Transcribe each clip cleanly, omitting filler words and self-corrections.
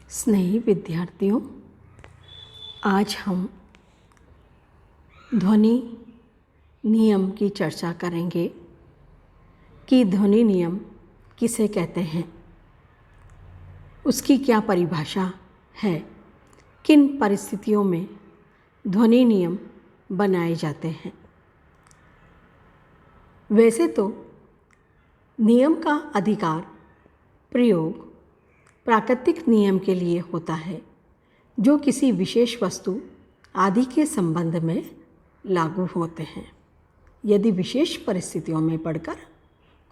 स्नेही विद्यार्थियों, आज हम ध्वनि नियम की चर्चा करेंगे कि ध्वनि नियम किसे कहते हैं, उसकी क्या परिभाषा है, किन परिस्थितियों में ध्वनि नियम बनाए जाते हैं। वैसे तो नियम का अधिकार प्रयोग प्राकृतिक नियम के लिए होता है जो किसी विशेष वस्तु आदि के संबंध में लागू होते हैं। यदि विशेष परिस्थितियों में पड़कर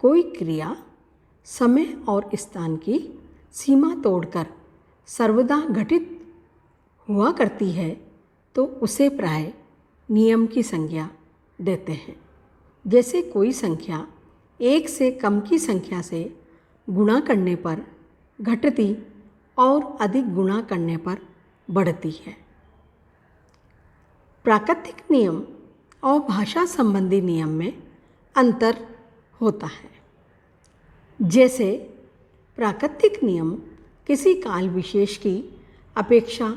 कोई क्रिया समय और स्थान की सीमा तोड़कर सर्वदा घटित हुआ करती है तो उसे प्राय नियम की संज्ञा देते हैं। जैसे कोई संख्या एक से कम की संख्या से गुणा करने पर घटती और अधिक गुणा करने पर बढ़ती है। प्राकृतिक नियम और भाषा संबंधी नियम में अंतर होता है। जैसे प्राकृतिक नियम किसी काल विशेष की अपेक्षा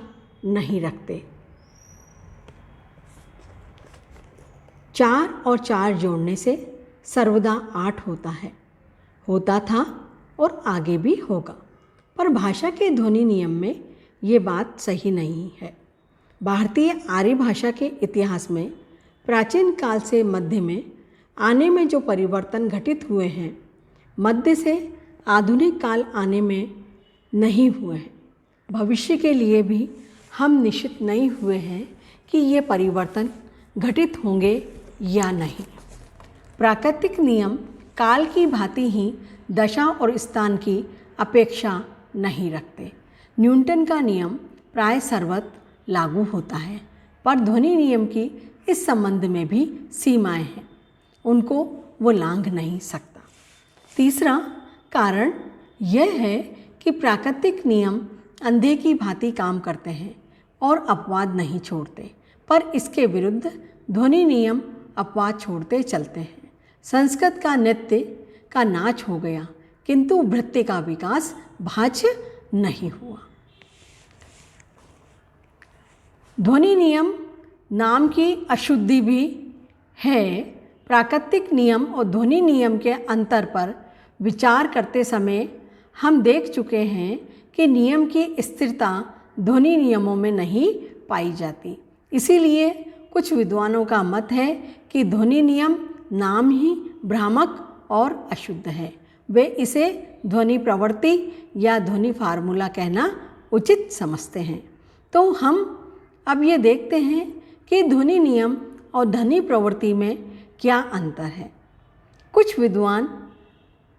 नहीं रखते। 4 और 4 जोड़ने से सर्वदा 8 होता है, होता था और आगे भी होगा। पर भाषा के ध्वनि नियम में ये बात सही नहीं है। भारतीय आर्य भाषा के इतिहास में प्राचीन काल से मध्य में आने में जो परिवर्तन घटित हुए हैं, मध्य से आधुनिक काल आने में नहीं हुए हैं। भविष्य के लिए भी हम निश्चित नहीं हुए हैं कि ये परिवर्तन घटित होंगे या नहीं। प्राकृतिक नियम काल की भांति ही दशा और स्थान की अपेक्षा नहीं रखते। न्यूटन का नियम प्राय सर्वत्र लागू होता है, पर ध्वनि नियम की इस संबंध में भी सीमाएं हैं, उनको वो लांघ नहीं सकता। तीसरा कारण यह है कि प्राकृतिक नियम अंधे की भांति काम करते हैं और अपवाद नहीं छोड़ते, पर इसके विरुद्ध ध्वनि नियम अपवाद छोड़ते चलते हैं। संस्कृत का नृत्य का नाच हो गया, किंतु नृत्य का विकास भाच नहीं हुआ। ध्वनि नियम नाम की अशुद्धि भी है। प्राकृतिक नियम और ध्वनि नियम के अंतर पर विचार करते समय हम देख चुके हैं कि नियम की स्थिरता ध्वनि नियमों में नहीं पाई जाती। इसीलिए कुछ विद्वानों का मत है कि ध्वनि नियम नाम ही भ्रामक और अशुद्ध है। वे इसे ध्वनि प्रवृत्ति या ध्वनि फार्मूला कहना उचित समझते हैं। तो हम अब ये देखते हैं कि ध्वनि नियम और ध्वनि प्रवृत्ति में क्या अंतर है। कुछ विद्वान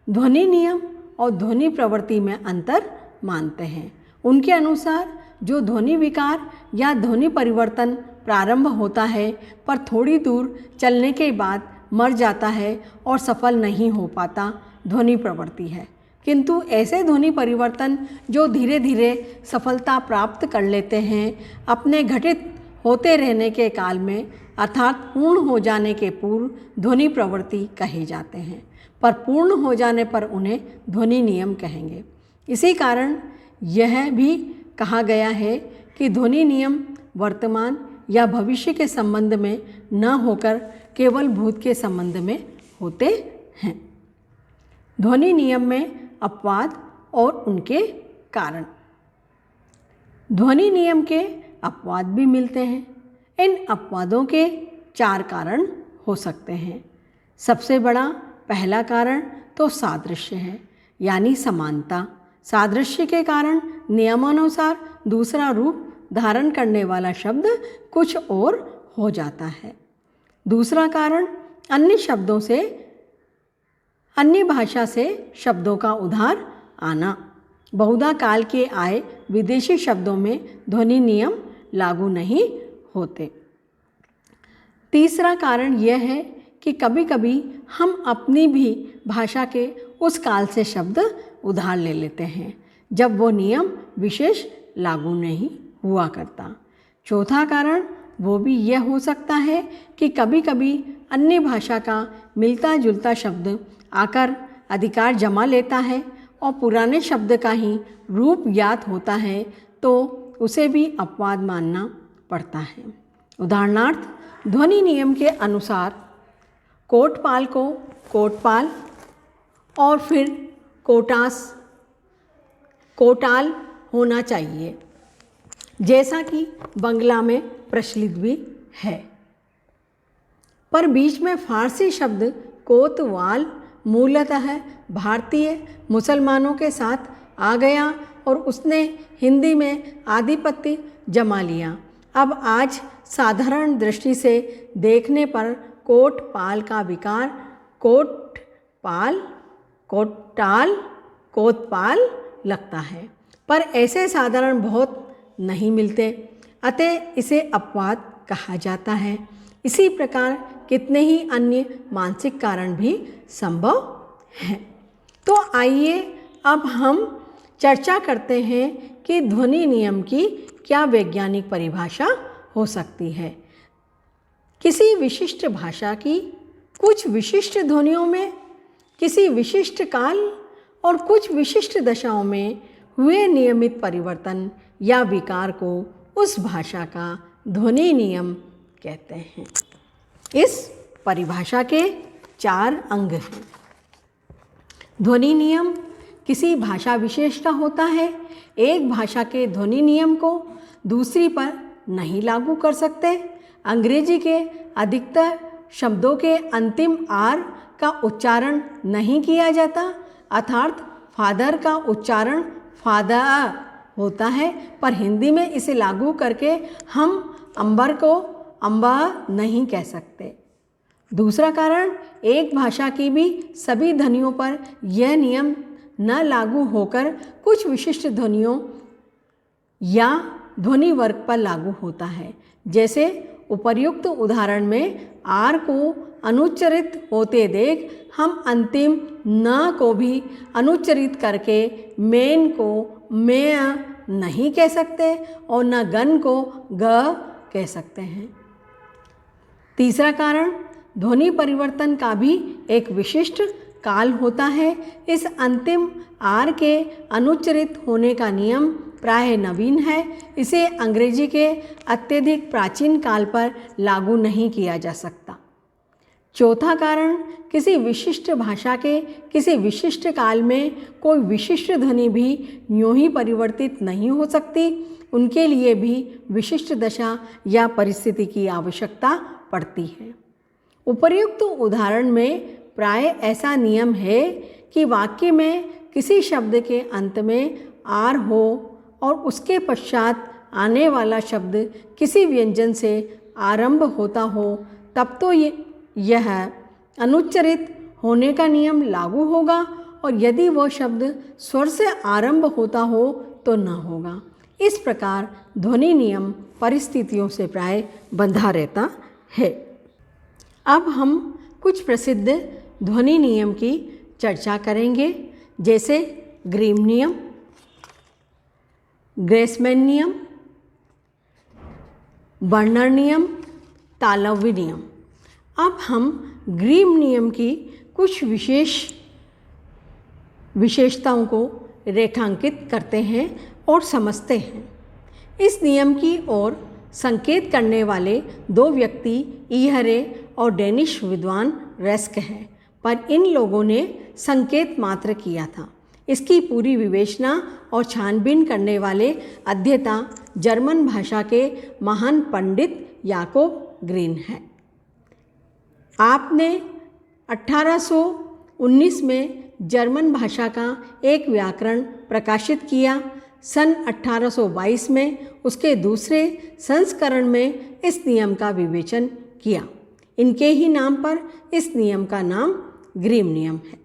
ध्वनि नियम और ध्वनि प्रवृत्ति में अंतर मानते हैं। उनके अनुसार जो ध्वनि विकार या ध्वनि परिवर्तन प्रारंभ होता है पर थोड़ी दूर चलने के बाद मर जाता है और सफल नहीं हो पाता, ध्वनि प्रवृत्ति है। किंतु ऐसे ध्वनि परिवर्तन जो धीरे धीरे सफलता प्राप्त कर लेते हैं, अपने घटित होते रहने के काल में अर्थात पूर्ण हो जाने के पूर्व ध्वनि प्रवृत्ति कहे जाते हैं, पर पूर्ण हो जाने पर उन्हें ध्वनि नियम कहेंगे। इसी कारण यह भी कहा गया है कि ध्वनि नियम वर्तमान या भविष्य के संबंध में न होकर केवल भूत के संबंध में होते हैं। ध्वनि नियम में अपवाद और उनके कारण। ध्वनि नियम के अपवाद भी मिलते हैं। इन अपवादों के 4 कारण हो सकते हैं। सबसे बड़ा पहला कारण तो सादृश्य है, यानी समानता। सादृश्य के कारण नियमानुसार दूसरा रूप धारण करने वाला शब्द कुछ और हो जाता है। दूसरा कारण अन्य शब्दों से, अन्य भाषा से शब्दों का उधार आना। बहुधा काल के आए विदेशी शब्दों में ध्वनि नियम लागू नहीं होते। तीसरा कारण यह है कि कभी कभी हम अपनी भी भाषा के उस काल से शब्द उधार ले लेते हैं जब वो नियम विशेष लागू नहीं हुआ करता। चौथा कारण वो भी यह हो सकता है कि कभी कभी अन्य भाषा का मिलता जुलता शब्द आकर अधिकार जमा लेता है और पुराने शब्द का ही रूप ज्ञात होता है तो उसे भी अपवाद मानना पड़ता है। उदाहरणार्थ ध्वनि नियम के अनुसार कोटपाल को कोटपाल और फिर कोटाल होना चाहिए, जैसा कि बंगला में प्रचलित भी है। पर बीच में फारसी शब्द कोतवाल मूलतः भारतीय मुसलमानों के साथ आ गया और उसने हिंदी में आधिपत्य जमा लिया। अब आज साधारण दृष्टि से देखने पर कोटपाल का विकार कोटपाल, कोटाल, कोतपाल लगता है, पर ऐसे साधारण बहुत नहीं मिलते, अतः इसे अपवाद कहा जाता है। इसी प्रकार कितने ही अन्य मानसिक कारण भी संभव हैं। तो आइए अब हम चर्चा करते हैं कि ध्वनि नियम की क्या वैज्ञानिक परिभाषा हो सकती है। किसी विशिष्ट भाषा की कुछ विशिष्ट ध्वनियों में किसी विशिष्ट काल और कुछ विशिष्ट दशाओं में हुए नियमित परिवर्तन या विकार को उस भाषा का ध्वनि नियम कहते हैं। इस परिभाषा के 4 अंग हैं। ध्वनि नियम किसी भाषा विशेष का होता है। एक भाषा के ध्वनि नियम को दूसरी पर नहीं लागू कर सकते। अंग्रेजी के अधिकतर शब्दों के अंतिम आर का उच्चारण नहीं किया जाता, अर्थात फादर का उच्चारण फादर होता है, पर हिंदी में इसे लागू करके हम अंबर को अम्बा नहीं कह सकते। दूसरा कारण, एक भाषा की भी सभी ध्वनियों पर यह नियम न लागू होकर कुछ विशिष्ट ध्वनियों या ध्वनि वर्ग पर लागू होता है। जैसे उपर्युक्त उदाहरण में आर को अनुच्चरित होते देख हम अंतिम न को भी अनुच्चरित करके मेन को में नहीं कह सकते और न गन को ग कह सकते हैं। तीसरा कारण, ध्वनि परिवर्तन का भी एक विशिष्ट काल होता है। इस अंतिम आर के अनुच्चरित होने का नियम प्राय नवीन है। इसे अंग्रेजी के अत्यधिक प्राचीन काल पर लागू नहीं किया जा सकता। चौथा कारण, किसी विशिष्ट भाषा के किसी विशिष्ट काल में कोई विशिष्ट ध्वनि भी यूं ही परिवर्तित नहीं हो सकती, उनके लिए भी विशिष्ट दशा या परिस्थिति की आवश्यकता पड़ती है। उपर्युक्त उदाहरण में प्राय ऐसा नियम है कि वाक्य में किसी शब्द के अंत में आर हो और उसके पश्चात आने वाला शब्द किसी व्यंजन से आरंभ होता हो, तब तो यह अनुच्चरित होने का नियम लागू होगा, और यदि वह शब्द स्वर से आरंभ होता हो तो न होगा। इस प्रकार ध्वनि नियम परिस्थितियों से प्राय बंधा रहता है। अब हम कुछ प्रसिद्ध ध्वनि नियम की चर्चा करेंगे, जैसे ग्रीम नियम, ग्रेसमैन नियम, बर्नर नियम, तालव्य नियम। अब हम ग्रीम नियम की कुछ विशेषताओं को रेखांकित करते हैं और समझते हैं। इस नियम की ओर संकेत करने वाले 2 व्यक्ति ईहरे और डेनिश विद्वान रेस्क हैं, पर इन लोगों ने संकेत मात्र किया था। इसकी पूरी विवेचना और छानबीन करने वाले अध्येता जर्मन भाषा के महान पंडित याकोब ग्रीन हैं। आपने 1819 में जर्मन भाषा का एक व्याकरण प्रकाशित किया। सन 1822 में उसके दूसरे संस्करण में इस नियम का विवेचन किया। इनके ही नाम पर इस नियम का नाम ग्रीम नियम है।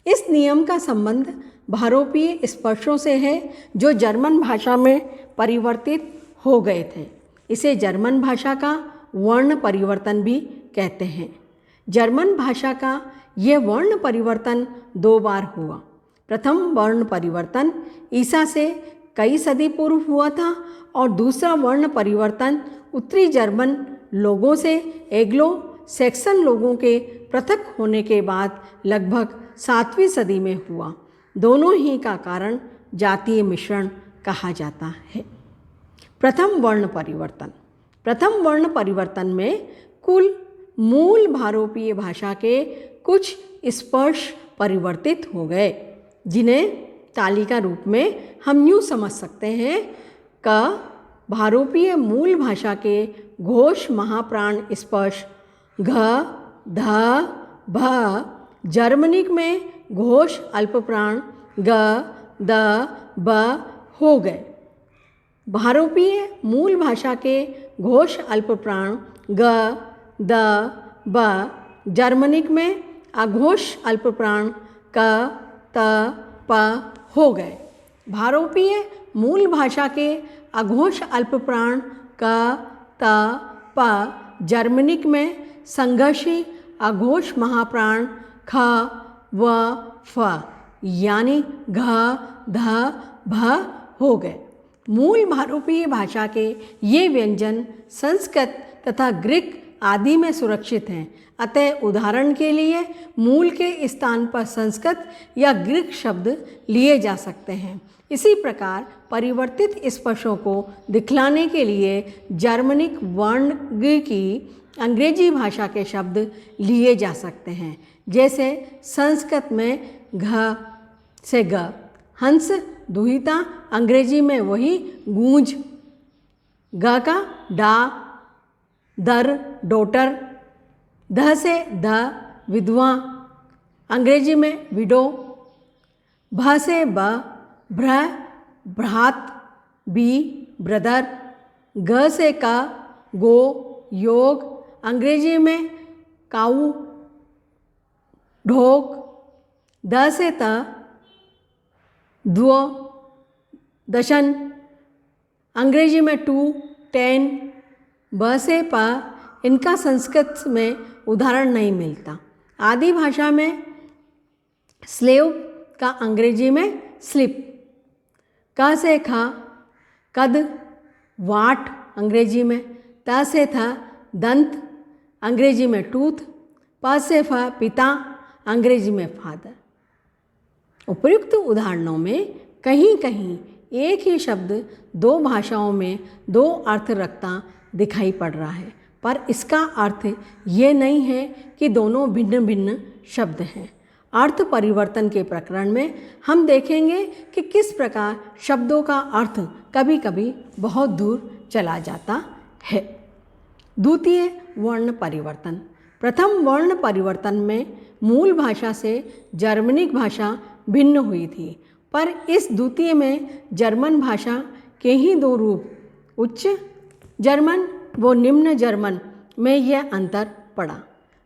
इस नियम का संबंध भारोपीय स्पर्शों से है जो जर्मन भाषा में परिवर्तित हो गए थे। इसे जर्मन भाषा का वर्ण परिवर्तन भी कहते हैं। जर्मन भाषा का यह वर्ण परिवर्तन 2 बार हुआ। प्रथम वर्ण परिवर्तन ईसा से कई सदी पूर्व हुआ था और दूसरा वर्ण परिवर्तन उत्तरी जर्मन लोगों से एग्लो सैक्सन लोगों के पृथक होने के बाद लगभग 7वीं सदी में हुआ। दोनों ही का कारण जातीय मिश्रण कहा जाता है। प्रथम वर्ण परिवर्तन। प्रथम वर्ण परिवर्तन में कुल मूल भारोपीय भाषा के कुछ स्पर्श परिवर्तित हो गए, जिन्हें तालिका रूप में हम यूँ समझ सकते हैं। क भारोपीय मूल भाषा के घोष महाप्राण स्पर्श घ ध भ, जर्मनिक में घोष अल्पप्राण ग द ब हो गए। भारोपीय मूल भाषा के घोष अल्पप्राण ग द ब, जर्मनिक में अघोष अल्पप्राण क त प हो गए। भारोपीय मूल भाषा के अघोष अल्पप्राण क त प, जर्मनिक में संघर्षी अघोष महाप्राण ख व फ यानी घ ध भ हो गए। मूल भारोपीय भाषा के ये व्यंजन संस्कृत तथा ग्रीक आदि में सुरक्षित हैं, अतः उदाहरण के लिए मूल के स्थान पर संस्कृत या ग्रीक शब्द लिए जा सकते हैं। इसी प्रकार परिवर्तित स्पर्शों को दिखलाने के लिए जर्मनिक वर्ण की अंग्रेजी भाषा के शब्द लिए जा सकते हैं, जैसे संस्कृत में घ से ग, हंस दुहिता अंग्रेजी में वही गूंज, ग का डा, दर डॉटर, ध से द विधवा अंग्रेजी में विडो, भ से ब भ्र भ्रात बी ब्रदर, ग से का गो योग अंग्रेजी में काऊ ढोक, द से त द्वो दशन अंग्रेजी में टू टेन, ब से प इनका संस्कृत में उदाहरण नहीं मिलता। आदि भाषा में स्लेव का अंग्रेजी में स्लिप, क से ख कद वाट अंग्रेजी में, त से थ दंत अंग्रेजी में टूथ, प से फ पिता अंग्रेजी में फादर। उपयुक्त उदाहरणों में कहीं कहीं एक ही शब्द दो भाषाओं में दो अर्थ रखता दिखाई पड़ रहा है, पर इसका अर्थ ये नहीं है कि दोनों भिन्न भिन्न शब्द हैं। अर्थ परिवर्तन के प्रकरण में हम देखेंगे कि किस प्रकार शब्दों का अर्थ कभी कभी बहुत दूर चला जाता है। द्वितीय वर्ण परिवर्तन। प्रथम वर्ण परिवर्तन में मूल भाषा से जर्मनिक भाषा भिन्न हुई थी, पर इस द्वितीय में जर्मन भाषा के ही दो रूप उच्च जर्मन व निम्न जर्मन में यह अंतर पड़ा।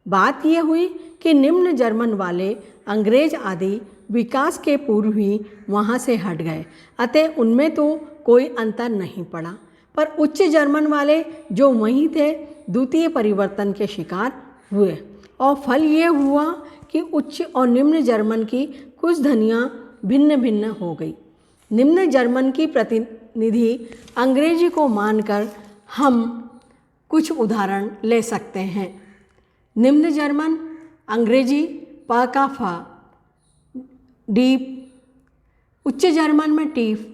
बात यह हुई कि निम्न जर्मन वाले अंग्रेज आदि विकास के पूर्व ही वहाँ से हट गए, अतः उनमें तो कोई अंतर नहीं पड़ा, पर उच्च जर्मन वाले जो वहीं थे द्वितीय परिवर्तन के शिकार हुए, और फल ये हुआ कि उच्च और निम्न जर्मन की कुछ ध्वनियाँ भिन्न भिन्न हो गई। निम्न जर्मन की प्रतिनिधि अंग्रेजी को मानकर हम कुछ उदाहरण ले सकते हैं। निम्न जर्मन अंग्रेजी प का फ, डीप, उच्च जर्मन में टीफ,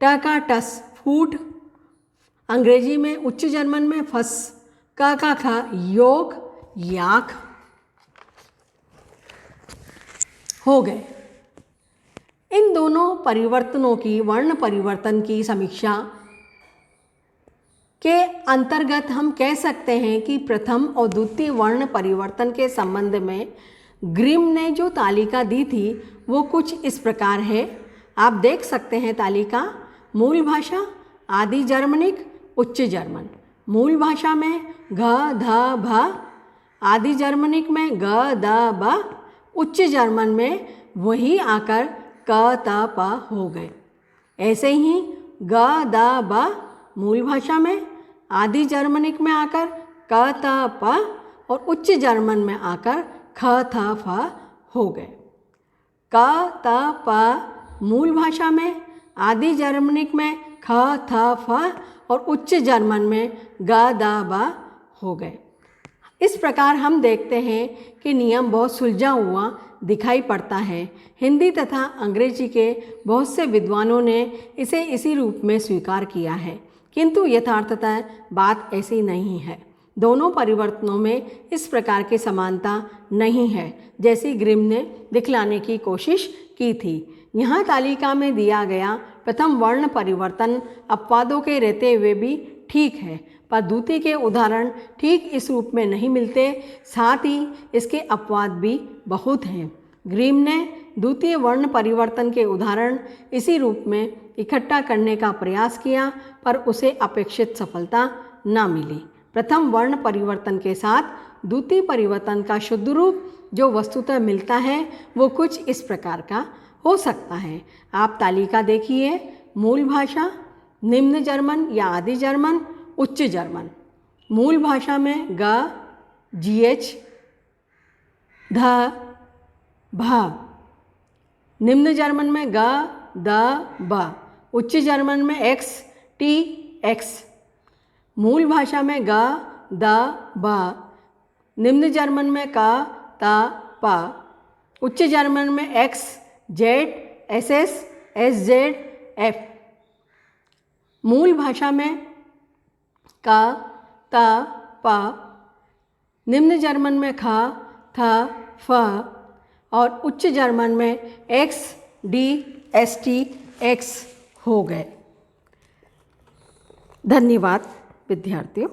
ट का टस फूट अंग्रेजी में, उच्च जर्मन में फस, क का ख योग याक हो गए। इन दोनों परिवर्तनों की वर्ण परिवर्तन की समीक्षा के अंतर्गत हम कह सकते हैं कि प्रथम और द्वितीय वर्ण परिवर्तन के संबंध में ग्रिम ने जो तालिका दी थी वो कुछ इस प्रकार है। आप देख सकते हैं तालिका। मूल भाषा आदि जर्मनिक, उच्च जर्मन। मूल भाषा में घ ध भ, आदि जर्मनिक में ग द ब, उच्च जर्मन में वही आकर क त प हो गए। ऐसे ही ग द ब मूल भाषा में, आदि जर्मनिक में आकर क त प और उच्च जर्मन में आकर ख थ फ हो गए। क त प मूल भाषा में, आदि जर्मनिक में ख थ फ और उच्च जर्मन में ग द ब हो गए। इस प्रकार हम देखते हैं कि नियम बहुत सुलझा हुआ दिखाई पड़ता है। हिंदी तथा अंग्रेजी के बहुत से विद्वानों ने इसे इसी रूप में स्वीकार किया है, किंतु यथार्थतः बात ऐसी नहीं है। दोनों परिवर्तनों में इस प्रकार की समानता नहीं है जैसी ग्रिम ने दिखलाने की कोशिश की थी। यहाँ तालिका में दिया गया प्रथम वर्ण परिवर्तन अपवादों के रहते हुए भी ठीक है, पर द्वितीय के उदाहरण ठीक इस रूप में नहीं मिलते, साथ ही इसके अपवाद भी बहुत हैं। ग्रिम ने द्वितीय वर्ण परिवर्तन के उदाहरण इसी रूप में इकट्ठा करने का प्रयास किया, पर उसे अपेक्षित सफलता न मिली। प्रथम वर्ण परिवर्तन के साथ द्वितीय परिवर्तन का शुद्ध रूप जो वस्तुतः मिलता है वो कुछ इस प्रकार का हो सकता है। आप तालिका देखिए। मूल भाषा, निम्न जर्मन या आदि जर्मन, उच्च जर्मन। मूल भाषा में ग, GH, ध, भ। निम्न जर्मन में ग, द, ब। उच्च जर्मन में X, T, X। मूल भाषा में ग, द, ब। निम्न जर्मन में क, त, प। उच्च जर्मन में X, Z, SS, SZ, F। मूल भाषा में क, त, प। निम्न जर्मन में ख, थ, फ और उच्च जर्मन में X, D, ST, X हो गए। धन्यवाद विद्यार्थियों।